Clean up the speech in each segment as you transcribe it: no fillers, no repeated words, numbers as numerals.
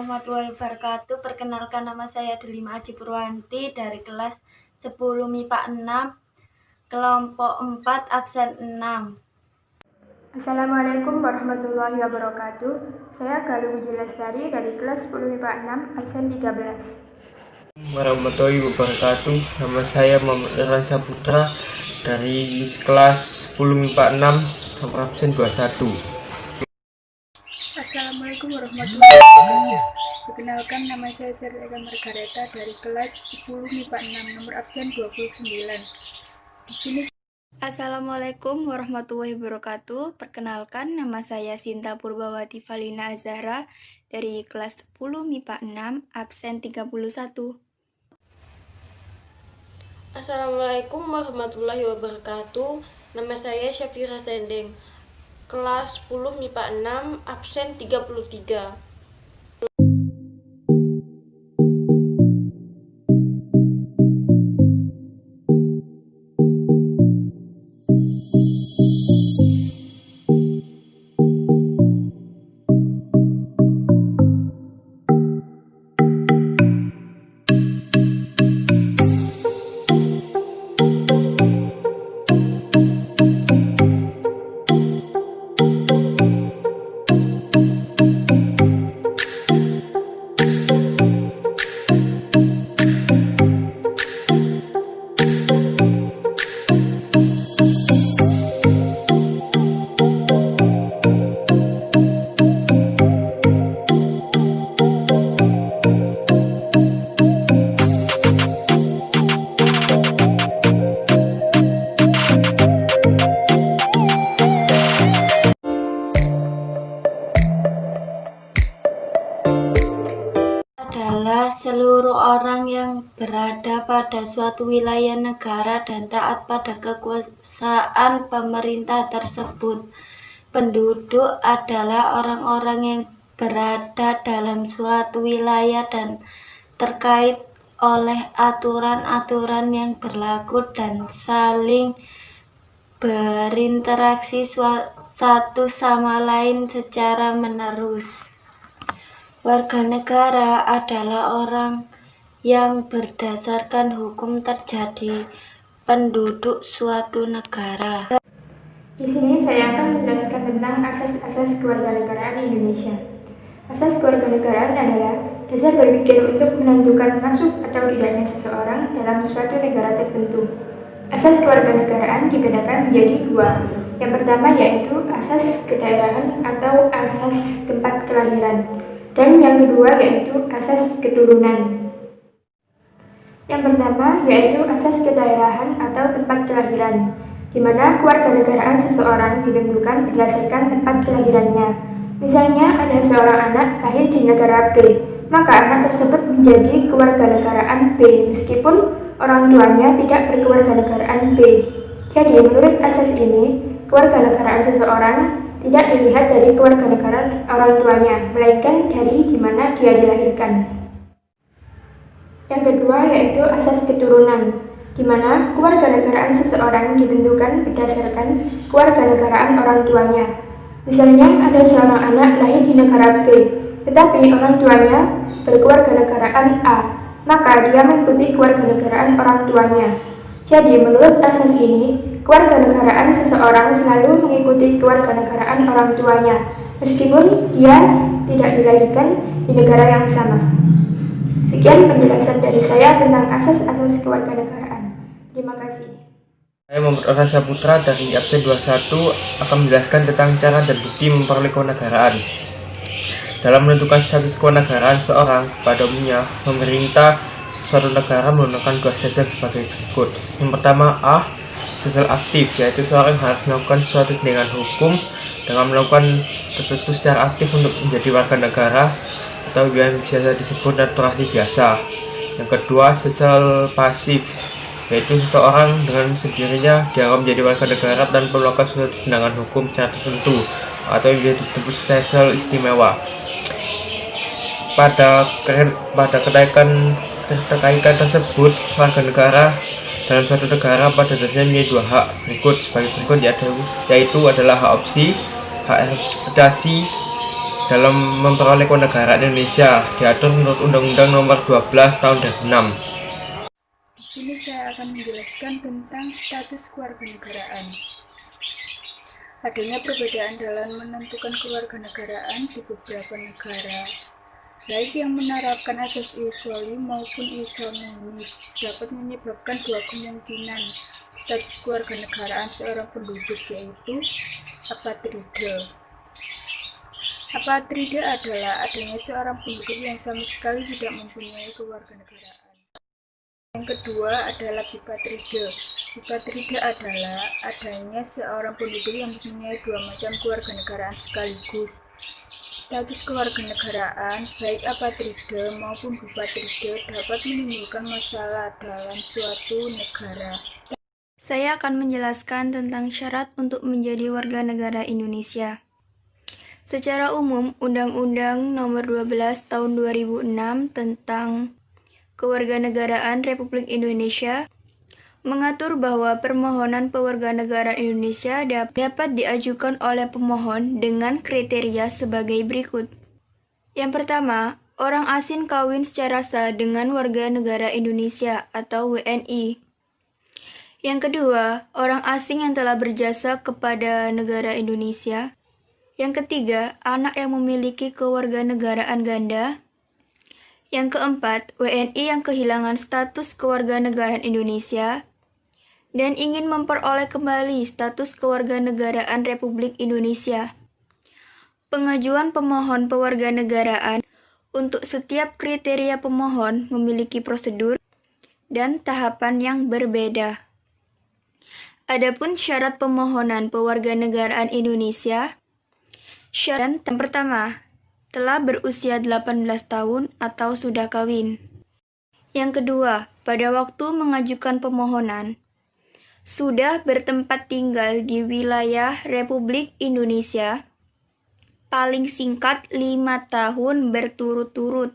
warahmatullahi wabarakatuh. Perkenalkan, nama saya Delima Aji Purwanti dari kelas 10 MIPA 6, kelompok 4, absen 6. Assalamualaikum warahmatullahi wabarakatuh. Saya Galuh Puji Lestari dari kelas 10 MIPA 6, absen 13. Warahmatullahi wabarakatuh. Nama saya Muhammad Rasa Putra dari kelas 10 MIPA 6, nomor absen 21. Assalamualaikum warahmatullahi wabarakatuh. Perkenalkan, nama saya Serega Margareta dari kelas 10 MIPA 6, nomor absen 29. Di sini Assalamualaikum warahmatullahi wabarakatuh. Perkenalkan, nama saya Sinta Purbawati Valina Azhara dari kelas 10 MIPA 6, absen 31. Assalamualaikum warahmatullahi wabarakatuh. Nama saya Syafira Sendeng, kelas 10 MIPA 6, absen 33. Adalah seluruh orang yang berada pada suatu wilayah negara dan taat pada kekuasaan pemerintah tersebut. Penduduk adalah orang-orang yang berada dalam suatu wilayah dan terkait oleh aturan-aturan yang berlaku dan saling berinteraksi satu sama lain secara menerus. Warga negara adalah orang yang berdasarkan hukum terjadi penduduk suatu negara. Di sini saya akan menjelaskan tentang asas-asas kewarganegaraan di Indonesia. Asas kewarganegaraan adalah dasar berpikir untuk menentukan masuk atau tidaknya seseorang dalam suatu negara tertentu. Asas kewarganegaraan dibedakan menjadi dua. Yang pertama yaitu asas kedaerahan atau asas tempat kelahiran, dan yang kedua yaitu asas keturunan. Yang pertama yaitu asas kedaerahan atau tempat kelahiran, di mana kewarganegaraan seseorang ditentukan berdasarkan tempat kelahirannya. Misalnya ada seorang anak lahir di negara B, maka anak tersebut menjadi kewarganegaraan B meskipun orang tuanya tidak berkewarganegaraan B. Jadi menurut asas ini, kewarganegaraan seseorang tidak dilihat dari kewarganegaraan orang tuanya, melainkan dari di mana dia dilahirkan. Yang kedua yaitu asas keturunan, di mana kewarganegaraan seseorang ditentukan berdasarkan kewarganegaraan orang tuanya. Misalnya ada seorang anak lahir di negara B, tetapi orang tuanya berkewarganegaraan A, maka dia mengikuti kewarganegaraan orang tuanya. Jadi menurut asas ini, kewarganegaraan seseorang selalu mengikuti kewarganegaraan orang tuanya, meskipun dia tidak dilahirkan di negara yang sama. Sekian penjelasan dari saya tentang asas-asas kewarganegaraan. Terima kasih. Saya Muhammad Rasa Putra dari absen 21 akan menjelaskan tentang cara dan bukti memperoleh kewarganegaraan. Dalam menentukan status kewarganegaraan seorang, pada umumnya pemerintah suatu negara menggunakan dua sesel sebagai berikut. Yang pertama A, sesel aktif, yaitu seorang harus melakukan sesuatu dengan hukum dengan melakukan tertentu secara aktif untuk menjadi warga negara atau yang biasa disebut naturalisasi biasa. Yang kedua, sesel pasif, yaitu seseorang dengan sendirinya dianggap menjadi warga negara dan melakukan sesuatu dengan hukum secara tertentu atau yang disebut sesel istimewa. Pada kenaikan tersebut, warga negara dalam suatu negara pada dasarnya memiliki dua hak berikut sebagai berikut, yaitu adalah hak opsi, hak adaptasi, dalam memperoleh kewarganegaraan Indonesia diatur menurut Undang-Undang Nomor 12 Tahun 2006. Di sini saya akan menjelaskan tentang status kewarganegaraan. Adanya perbedaan dalam menentukan kewarganegaraan di beberapa negara, baik yang menerapkan asas usul maupun usul nonis, dapat menyebabkan dua kemungkinan status kewarganegaraan seorang penduduk, yaitu apatrida. Apatrida adalah adanya seorang penduduk yang sama sekali tidak mempunyai kewarganegaraan. Yang kedua adalah bipatrida. Bipatrida adalah adanya seorang penduduk yang mempunyai dua macam kewarganegaraan sekaligus. Status kewarganegaraan baik apatrida maupun bipatrida dapat menimbulkan masalah dalam suatu negara. Saya akan menjelaskan tentang syarat untuk menjadi warga negara Indonesia. Secara umum, Undang-Undang Nomor 12 Tahun 2006 tentang Kewarganegaraan Republik Indonesia mengatur bahwa permohonan pewarganegaraan Indonesia dapat diajukan oleh pemohon dengan kriteria sebagai berikut. Yang pertama, orang asing kawin secara sah dengan warga negara Indonesia atau WNI. Yang kedua, orang asing yang telah berjasa kepada negara Indonesia. Yang ketiga, anak yang memiliki kewarganegaraan ganda. Yang keempat, WNI yang kehilangan status kewarganegaraan Indonesia dan ingin memperoleh kembali status kewarganegaraan Republik Indonesia. Pengajuan pemohon pewarganegaraan untuk setiap kriteria pemohon memiliki prosedur dan tahapan yang berbeda. Adapun syarat pemohonan pewarganegaraan Indonesia, syarat yang pertama, telah berusia 18 tahun atau sudah kawin. Yang kedua, pada waktu mengajukan permohonan, sudah bertempat tinggal di wilayah Republik Indonesia, paling singkat 5 tahun berturut-turut,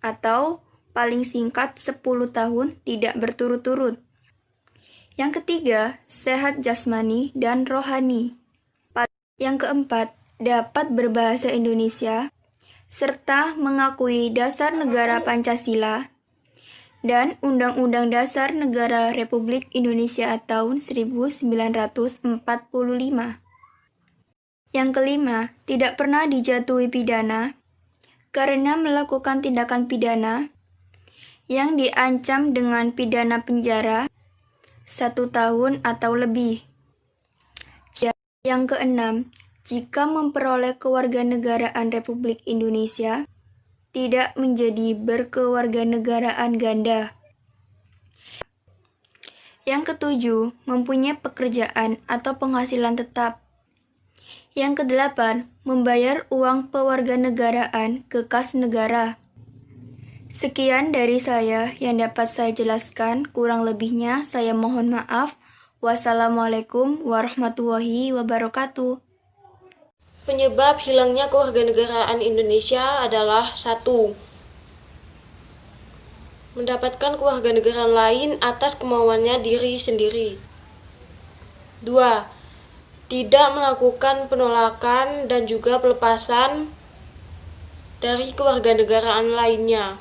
atau paling singkat 10 tahun tidak berturut-turut. Yang ketiga, sehat jasmani dan rohani. Yang keempat, dapat berbahasa Indonesia, serta mengakui Dasar Negara Pancasila dan Undang-Undang Dasar Negara Republik Indonesia tahun 1945. Yang kelima, tidak pernah dijatuhi pidana karena melakukan tindakan pidana yang diancam dengan pidana penjara 1 tahun atau lebih. Yang keenam, jika memperoleh kewarganegaraan Republik Indonesia, tidak menjadi berkewarganegaraan ganda. Yang ketujuh, mempunyai pekerjaan atau penghasilan tetap. Yang kedelapan, membayar uang pewarganegaraan ke kas negara. Sekian dari saya yang dapat saya jelaskan, kurang lebihnya saya mohon maaf. Wassalamualaikum warahmatullahi wabarakatuh. Penyebab hilangnya kewarganegaraan Indonesia adalah 1. Mendapatkan kewarganegaraan lain atas kemauannya diri sendiri. 2. Tidak melakukan penolakan dan juga pelepasan dari kewarganegaraan lainnya.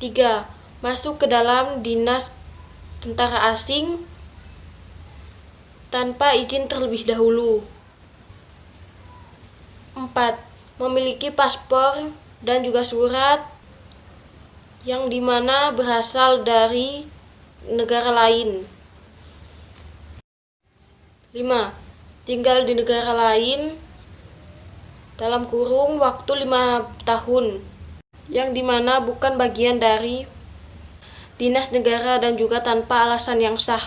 3. Masuk ke dalam dinas tentara asing tanpa izin terlebih dahulu. 4. Memiliki paspor dan juga surat yang dimana berasal dari negara lain. 5. Tinggal di negara lain dalam kurung waktu 5 tahun yang dimana bukan bagian dari dinas negara dan juga tanpa alasan yang sah.